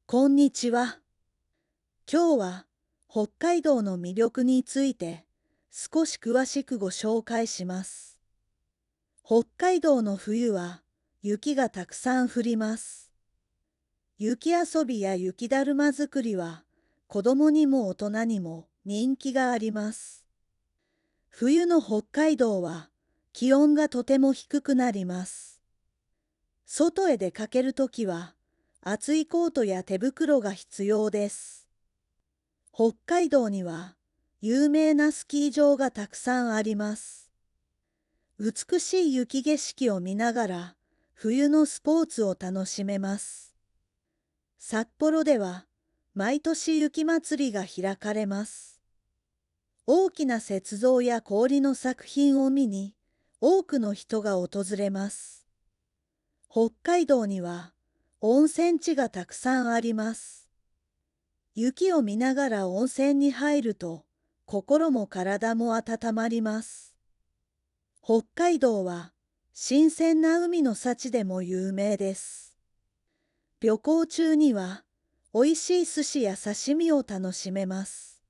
こんにちは。今日は北海道の魅力について少し詳しくご紹介します。北海道の冬は雪がたくさん降ります。雪遊びや雪だるま作りは子供にも大人にも人気があります。冬の北海道は気温がとても低くなります。外へ出かけるときは厚いコートや手袋が必要です。北海道には有名なスキー場がたくさんあります。美しい雪景色を見ながら冬のスポーツを楽しめます。札幌では毎年雪まつりが開かれます。大きな雪像や氷の作品を見に多くの人が訪れます。北海道には温泉地がたくさんあります。雪を見ながら温泉に入ると心も体も温まります。北海道は新鮮な海の幸でも有名です。旅行中には美味しい寿司や刺身を楽しめます。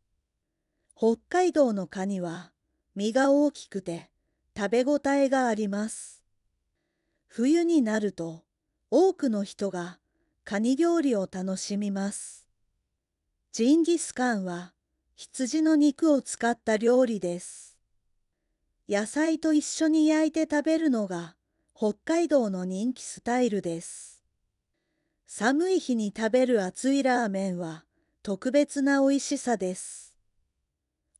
北海道のカニは身が大きくて食べ応えがあります。冬になると多くの人がカニ料理を楽しみます。ジンギスカンは羊の肉を使った料理です。野菜と一緒に焼いて食べるのが北海道の人気スタイルです。寒い日に食べる熱いラーメンは特別な美味しさです。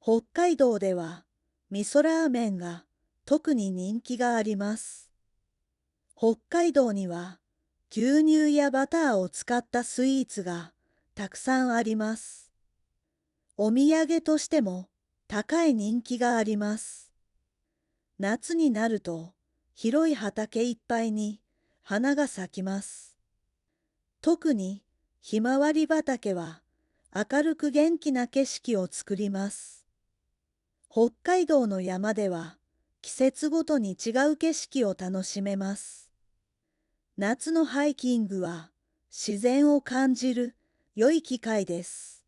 北海道では味噌ラーメンが特に人気があります。北海道には牛乳やバターを使ったスイーツがたくさんあります。お土産としても高い人気があります。夏になると広い畑いっぱいに花が咲きます。特にひまわり畑は明るく元気な景色を作ります。北海道の山では季節ごとに違う景色を楽しめます。夏のハイキングは自然を感じる良い機会です。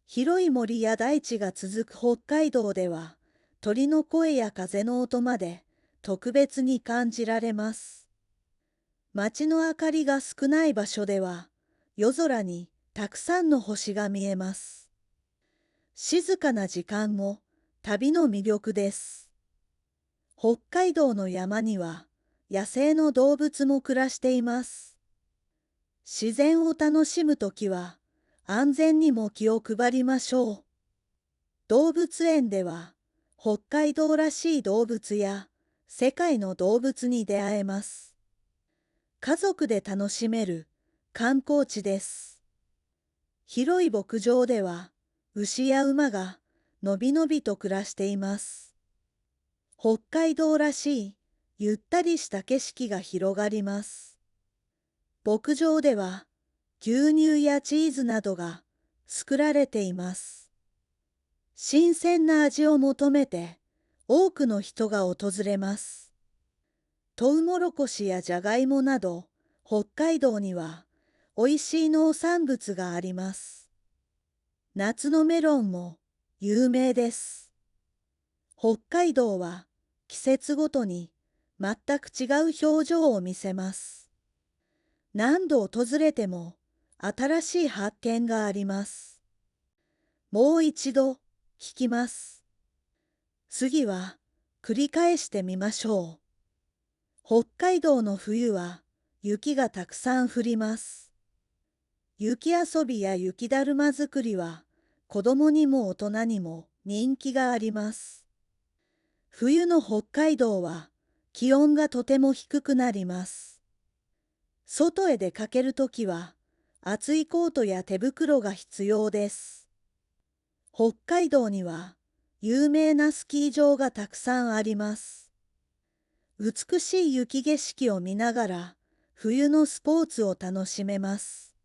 広い森や大地が続く北海道では鳥の声や風の音まで特別に感じられます。街の明かりが少ない場所では夜空にたくさんの星が見えます。静かな時間も旅の魅力です。北海道の山には野生の動物も暮らしています。自然を楽しむときは安全にも気を配りましょう。動物園では北海道らしい動物や世界の動物に出会えます。家族で楽しめる観光地です。広い牧場では牛や馬がのびのびと暮らしています。北海道らしいゆったりした景色が広がります。牧場では牛乳やチーズなどが作られています。新鮮な味を求めて多くの人が訪れます。トウモロコシやジャガイモなど北海道にはおいしい農産物があります。夏のメロンも有名です。北海道は季節ごとに全く違う表情を見せます。何度訪れても新しい発見があります。もう一度聞きます。次は繰り返してみましょう。北海道の冬は雪がたくさん降ります。雪遊びや雪だるま作りは子供にも大人にも人気があります。冬の北海道は気温がとても低くなります。外へ出かけるときは厚いコートや手袋が必要です。北海道には有名なスキー場がたくさんあります。美しい雪景色を見ながら冬のスポーツを楽しめます。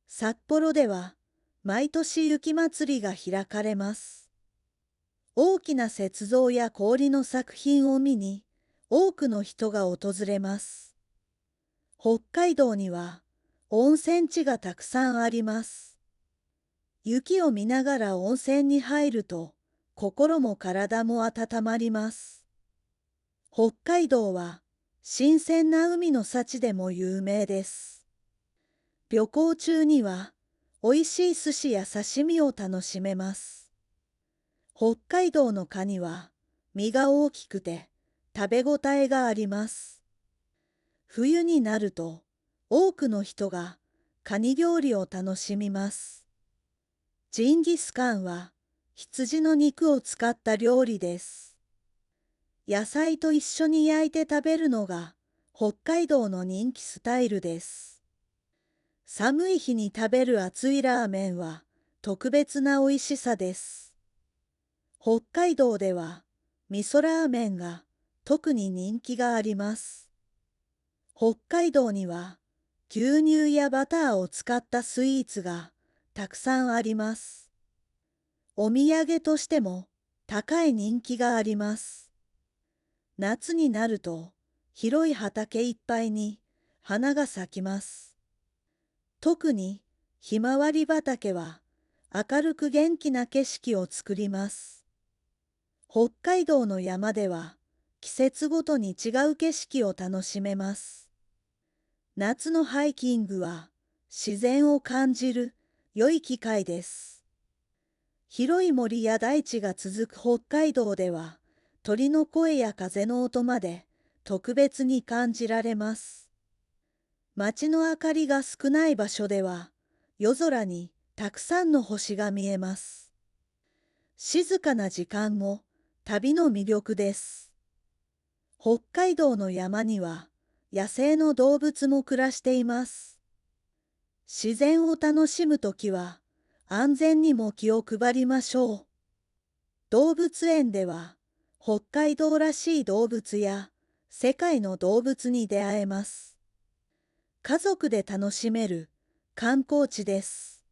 札幌では毎年雪まつりが開かれます。大きな雪像や氷の作品を見に多くの人が訪れます。北海道には温泉地がたくさんあります。雪を見ながら温泉に入ると、心も体も温まります。北海道は新鮮な海の幸でも有名です。旅行中には美味しい寿司や刺身を楽しめます。北海道のカニは身が大きくて食べ応えがあります。冬になると多くの人がカニ料理を楽しみます。ジンギスカンは羊の肉を使った料理です。野菜と一緒に焼いて食べるのが北海道の人気スタイルです。寒い日に食べる熱いラーメンは特別な美味しさです。北海道では味噌ラーメンが特に人気があります。北海道には牛乳やバターを使ったスイーツがたくさんあります。お土産としても高い人気があります。夏になると広い畑いっぱいに花が咲きます。特にひまわり畑は明るく元気な景色を作ります。北海道の山では季節ごとに違う景色を楽しめます。夏のハイキングは自然を感じる良い機会です。広い森や大地が続く北海道では鳥の声や風の音まで特別に感じられます。街の明かりが少ない場所では夜空にたくさんの星が見えます。静かな時間も旅の魅力です。北海道の山には野生の動物も暮らしています。自然を楽しむときは安全にも気を配りましょう。動物園では北海道らしい動物や世界の動物に出会えます。家族で楽しめる観光地です。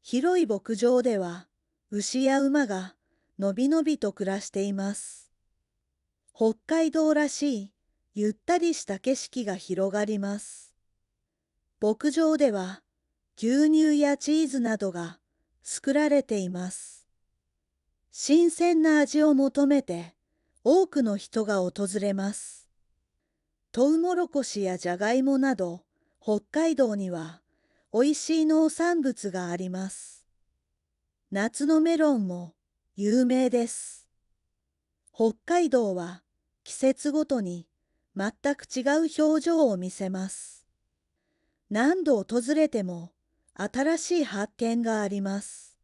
広い牧場では牛や馬がのびのびと暮らしています。北海道らしいゆったりした景色が広がります。牧場では牛乳やチーズなどが作られています。新鮮な味を求めて多くの人が訪れます。トウモロコシやジャガイモなど北海道にはおいしい農産物があります。夏のメロンも有名です。北海道は季節ごとに全く違う表情を見せます。何度訪れても新しい発見があります。